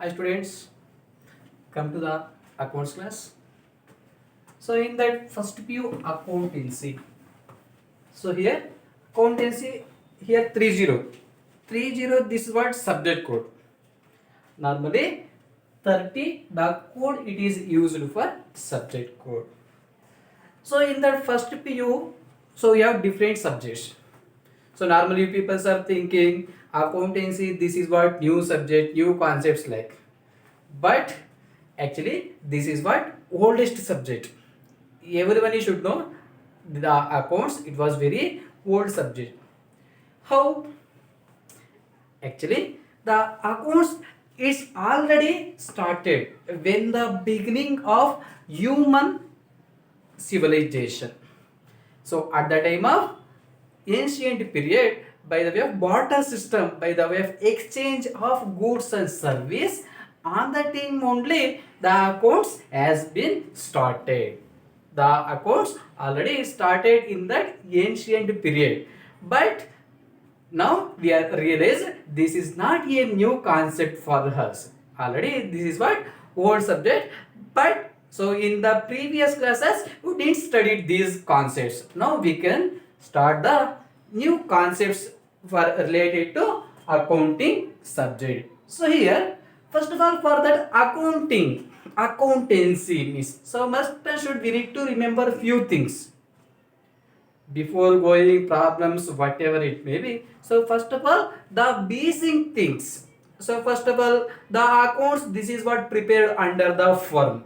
Hi students, come to the accounts class. So in that first view accountancy. So here accountancy here 30. This is what subject code. Normally 30 the code it is used for subject code. So in that first PU, so we have different subjects. So normally people are thinking accountancy this is what new subject, new concepts like. But actually this is what oldest subject. Everyone should know the accounts it was very old subject. How? Actually the accounts is already started when the beginning of human civilization. So at the time of ancient period, by the way of barter system, by the way of exchange of goods and service, on the time only the accounts has been started. The accounts already started in that ancient period. But now we are realized this is not a new concept for us. Already this is what old subject. But so in the previous classes we didn't study these concepts. Now we can start the new concepts for related to accounting subject. So here first of all for that accountancy means so must and should we need to remember few things before going problems whatever it may be. So first of all the basic things. So first of all the accounts this is what prepared under the firm.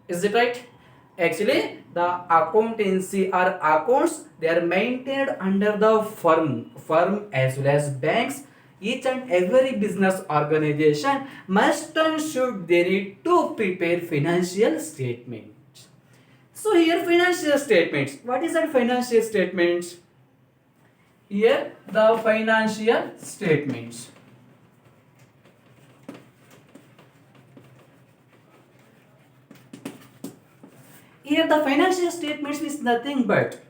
Is it right? Actually the accountancy or accounts they are maintained under the firm as well as banks. Each and every business organization must and should they need to prepare financial statement. So here financial statements. What is that financial statements? Here the financial statements. Here the financial statements is nothing but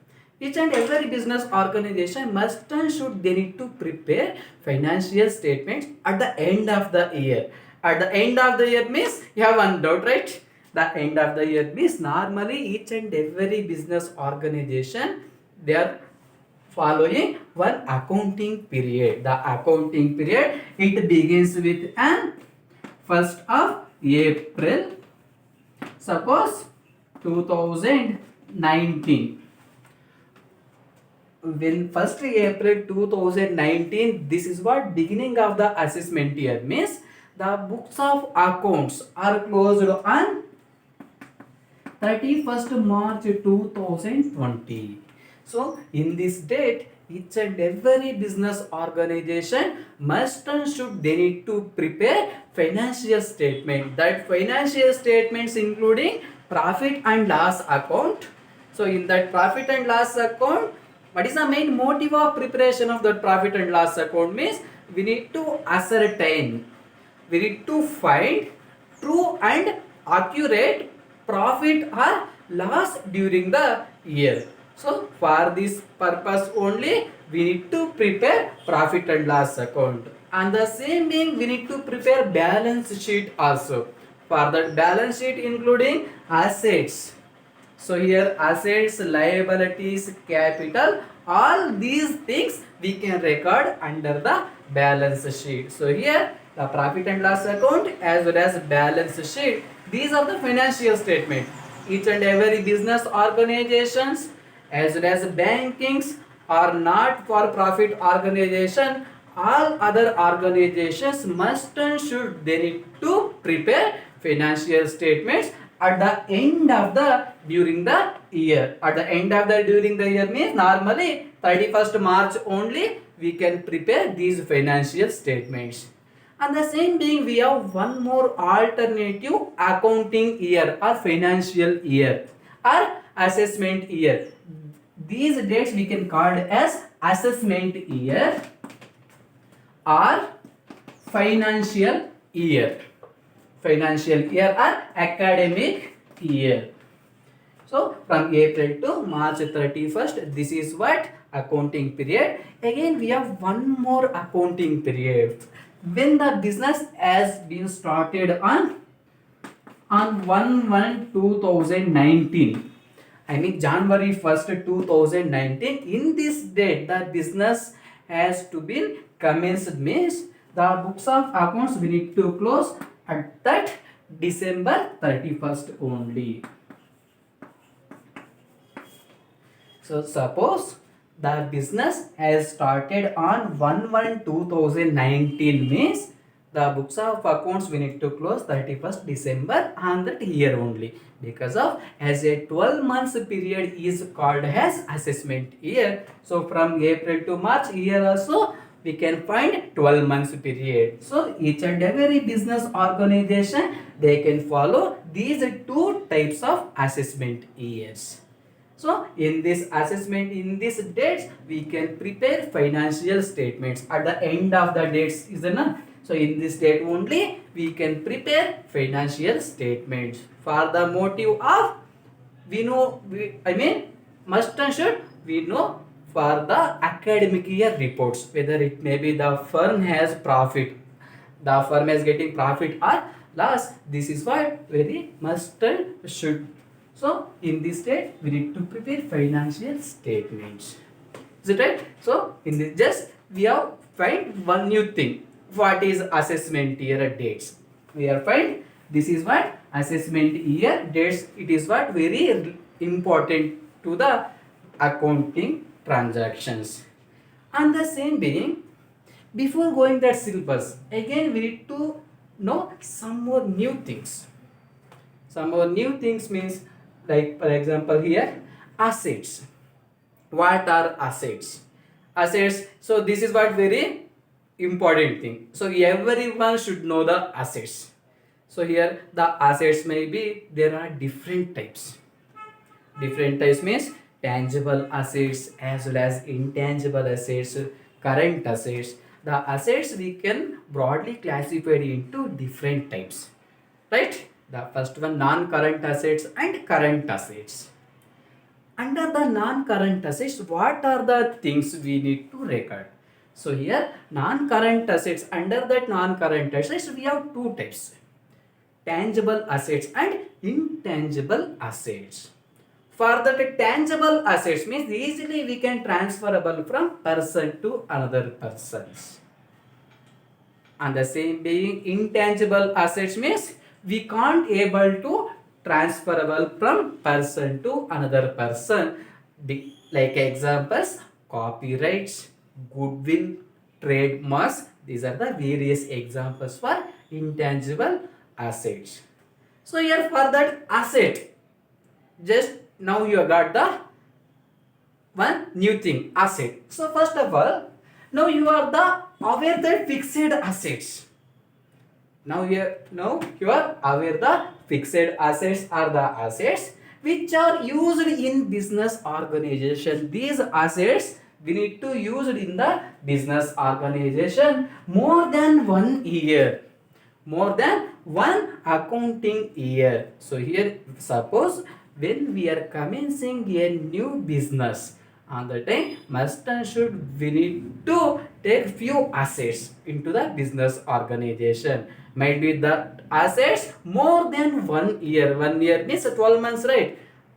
each and every business organization must and should they need to prepare financial statements at the end of the year. At the end of the year means you have one doubt, right? The end of the year means normally each and every business organization they are following one accounting period. The accounting period it begins with an 1st of April. Suppose 2019. When 1st April 2019, this is what beginning of the assessment year means the books of accounts are closed on 31st March 2020. So in this date each and every business organization must and should they need to prepare financial statement. That financial statements including profit and loss account. So in that profit and loss account, what is the main motive of preparation of that profit and loss account means we need to ascertain, we need to find true and accurate profit or loss during the year. So for this purpose only we need to prepare profit and loss account. And the same being we need to prepare balance sheet also. For that balance sheet including assets. So here assets, liabilities, capital, all these things we can record under the balance sheet. So here the profit and loss account as well as balance sheet. These are the financial statement. Each and every business organizations as well as bankings are not for profit organization. All other organizations must and should they need to prepare financial statements at the end of the during the year. At the end of the during the year means normally 31st March only we can prepare these financial statements. And the same being we have one more alternative accounting year or financial year or assessment year. These dates we can call as assessment year or financial year. Financial year or academic year. So from April to March 31st, this is what accounting period. Again we have one more accounting period. when the business has been started on 1/1/2019. I mean January 1st 2019. In this date the business has to be commenced means the books of accounts we need to close at that December 31st only. So suppose the business has started on 1/1/2019 means the books of accounts we need to close 31st December on that year only, because of as a 12 months period is called as assessment year. So from April to March here also we can find 12 months period. So each and every business organization they can follow these two types of assessment years. So in this assessment, in this dates, we can prepare financial statements at the end of the dates, isn't it? So in this date only, we can prepare financial statements for the motive of must and should we know for the academic year reports whether it may be the firm has profit, the firm is getting profit or loss. This is what very must and should. So in this state we need to prepare financial statements. Is it right? So in this just we have find one new thing. What is assessment year dates? We are find this is what assessment year dates. It is what very important to the accounting transactions. And the same being, before going that syllabus, again we need to know some more new things. Some more new things means, like for example here, assets. What are assets? Assets. So this is what very important thing. So everyone should know the assets. So here the assets may be, there are different types. Different types means tangible assets as well as intangible assets, current assets. The assets we can broadly classify into different types, right? The first one, non-current assets and current assets. Under the non-current assets, what are the things we need to record? So here non-current assets, under that non-current assets we have two types, tangible assets and intangible assets. For that tangible assets means easily we can transferable from person to another persons. And the same being intangible assets means we can't able to transferable from person to another person. Like examples, copyrights, goodwill, trademarks. These are the various examples for intangible assets. So here for that asset, just now you got the one new thing, asset. So first of all, now you are the aware that fixed assets. Now you are aware the fixed assets are the assets which are used in business organization. These assets we need to use it in the business organization more than 1 year, more than one accounting year. So here suppose when we are commencing a new business, on the time must and should we need to take few assets into the business organization. Might be the assets more than 1 year. 1 year means 12 months, right?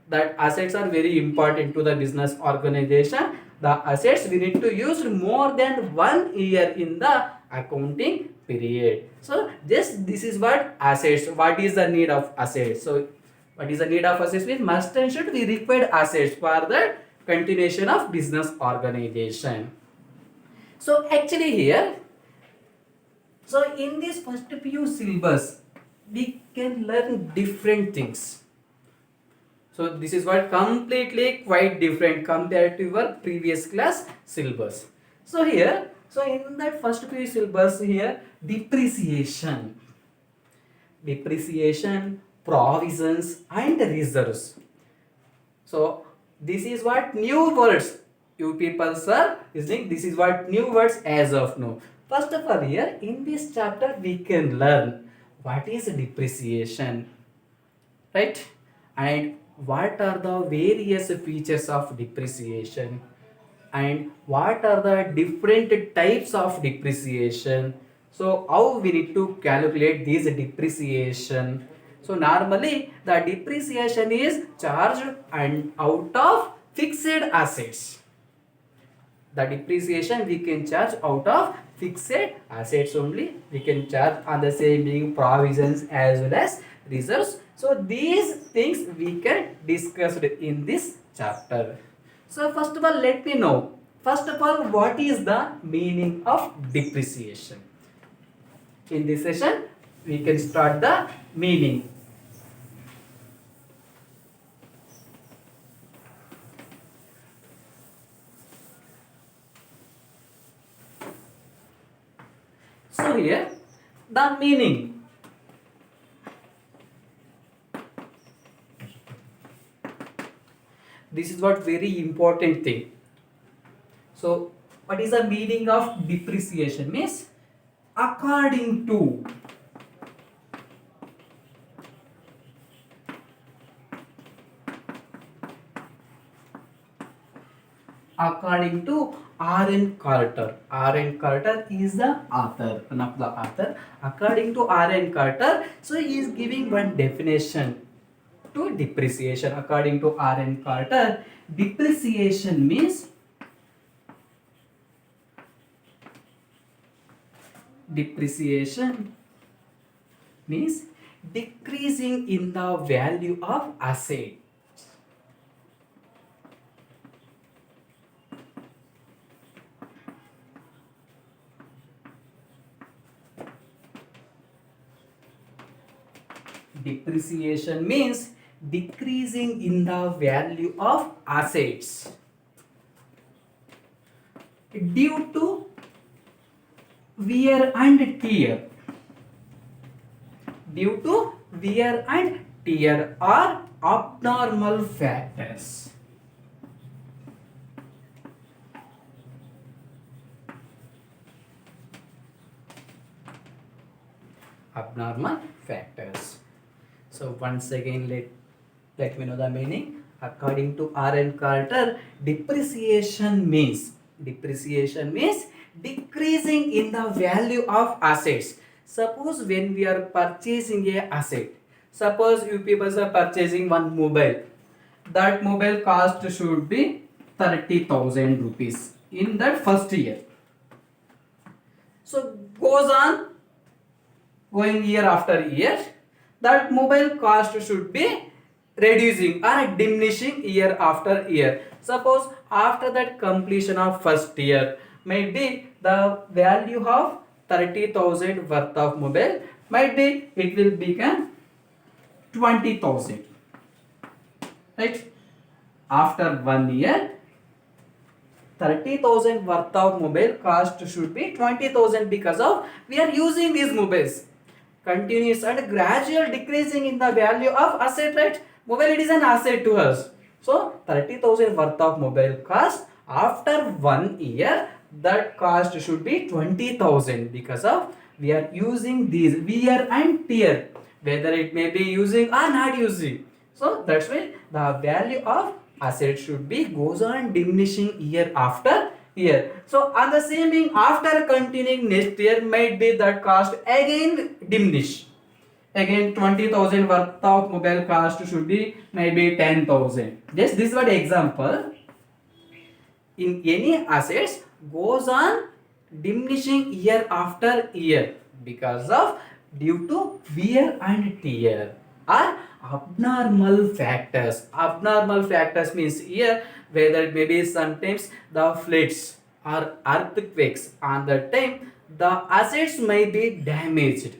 That assets are very important to the business organization. The assets we need to use more than 1 year in the accounting period. So this is what assets. What is the need of assets? So what is the need of assets? Means must and should be required assets for the continuation of business organization. So actually here, so in this first PU syllabus, we can learn different things. So this is what completely quite different compared to your previous class syllabus. So here, so in that first PU syllabus here, depreciation, provisions and reserves. So this is what new words you people are listening. This is what new words as of now. First of all, here in this chapter we can learn what is depreciation, right? And what are the various features of depreciation, and what are the different types of depreciation, So how we need to calculate this depreciation? So normally the depreciation is charged and out of fixed assets. The depreciation we can charge out of fixed assets only. We can charge on the same being provisions as well as reserves. So these things we can discuss in this chapter. So first of all, let me know. First of all, what is the meaning of depreciation? In this session, we can start the meaning. So here, the meaning. This is what very important thing. So what is the meaning of depreciation? Means according to R.N. Carter. R.N. Carter is the author, one of the author. According to R.N. Carter, so he is giving one definition to depreciation. According to R.N. Carter, depreciation means decreasing in the value of asset. Depreciation means decreasing in the value of assets due to wear and tear. Due to wear and tear or abnormal factors. Abnormal factors. So once again, let me know the meaning. According to R.N. Carter, depreciation means decreasing in the value of assets. Suppose when we are purchasing a asset, suppose you people are purchasing one mobile. That mobile cost should be 30,000 rupees in that first year. So goes on going year after year, that mobile cost should be reducing or diminishing year after year. Suppose after that completion of first year, maybe the value of 30,000 worth of mobile, might be it will become 20,000, right? After 1 year, 30,000 worth of mobile cost should be 20,000 because of we are using these mobiles. Continuous and gradual decreasing in the value of asset, right? Mobile, it is an asset to us. So 30,000 worth of mobile cost, after 1 year that cost should be 20,000 because of we are using these wear and tear, whether it may be using or not using. So that's why the value of asset should be goes on diminishing year after year. So on the same thing, after continuing next year, might be that cost again diminish. Again 20,000 worth of mobile cost should be maybe 10,000. Just this is what example. In any assets goes on diminishing year after year because of due to wear and tear or abnormal factors. Abnormal factors means here whether it may be sometimes the floods or earthquakes. On that time the assets may be damaged.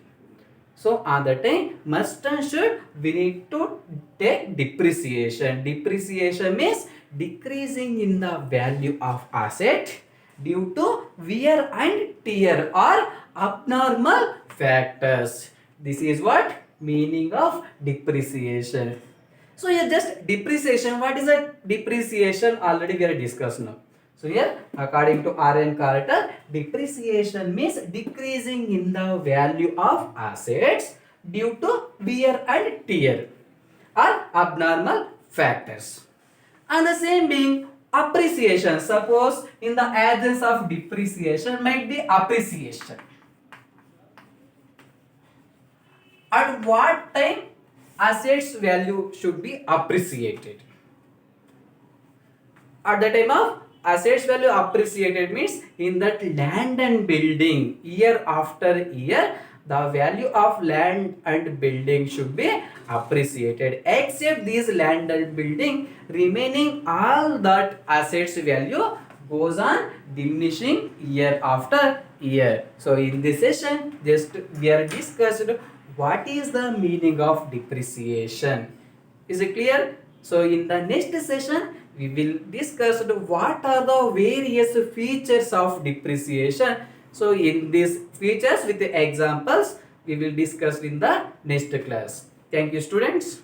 So on the time must and should we need to take depreciation. Depreciation means decreasing in the value of asset due to wear and tear or abnormal factors. This is what meaning of depreciation. So here just depreciation. What is a depreciation? Already we are discussed now. So here according to R.N. Carter, depreciation means decreasing in the value of assets due to wear and tear or abnormal factors. And the same being appreciation. Suppose in the absence of depreciation might be appreciation. At what time assets value should be appreciated? At the time of assets value appreciated means in that land and building year after year the value of land and building should be appreciated, except these land and building remaining all that assets value goes on diminishing year after year. So in this session just we are discussed what is the meaning of depreciation. Is it clear? So in the next session we will discuss what are the various features of depreciation. So in these features with the examples we will discuss in the next class. Thank you students.